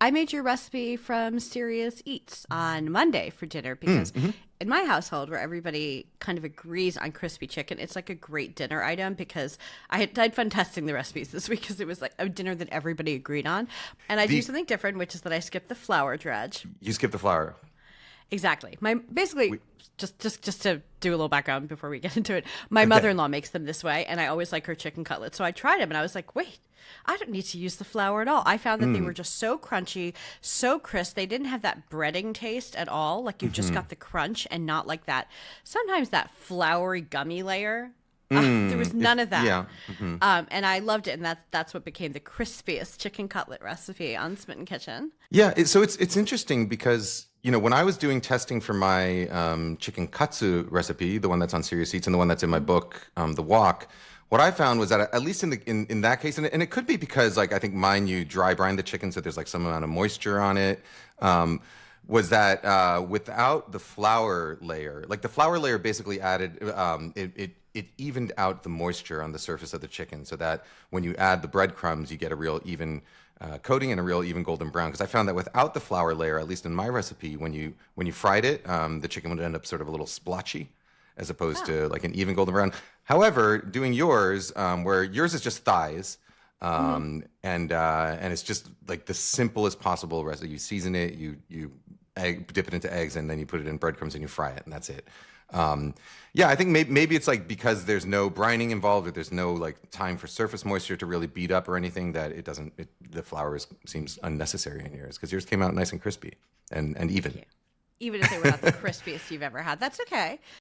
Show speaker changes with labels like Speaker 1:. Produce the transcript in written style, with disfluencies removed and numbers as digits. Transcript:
Speaker 1: I made your recipe from Serious Eats on Monday for dinner because in my household, where everybody kind of agrees on crispy chicken, it's like a great dinner item because I had fun testing the recipes this week because it was like a dinner that everybody agreed on. And I do something different, which is that I skip the flour dredge.
Speaker 2: You skip the flour.
Speaker 1: Exactly. Just to do a little background before we get into it. My mother-in-law makes them this way, and I always like her chicken cutlets. So I tried them, and I was like, wait, I don't need to use the flour at all. I found that they were just so crunchy, so crisp. They didn't have that breading taste at all. Like you just got the crunch and not like that. Sometimes that floury gummy layer. There was none of that.
Speaker 2: Yeah.
Speaker 1: And I loved it, and that's what became the crispiest chicken cutlet recipe on Smitten Kitchen.
Speaker 2: Yeah, so it's interesting because when I was doing testing for my chicken katsu recipe, the one that's on Serious Eats and the one that's in my book, The Walk, what I found was that at least in that case, and it could be because like I think mine you dry brine the chicken, so there's like some amount of moisture on it. Was that without the flour layer, like the flour layer basically added it evened out the moisture on the surface of the chicken, so that when you add the breadcrumbs, you get a real even coating and a real even golden brown. Because I found that without the flour layer, at least in my recipe, when you fried it, the chicken would end up sort of a little splotchy, as opposed to like an even golden brown. However, doing yours, where yours is just thighs, and it's just like the simplest possible recipe. You season it, you dip it into eggs, and then you put it in breadcrumbs and you fry it, and that's it. Yeah, I think maybe it's like because there's no brining involved, or there's no like time for surface moisture to really beat up or anything, that the flour seems unnecessary in yours, because yours came out nice and crispy and even.
Speaker 1: Even if they were not the crispiest you've ever had. That's okay.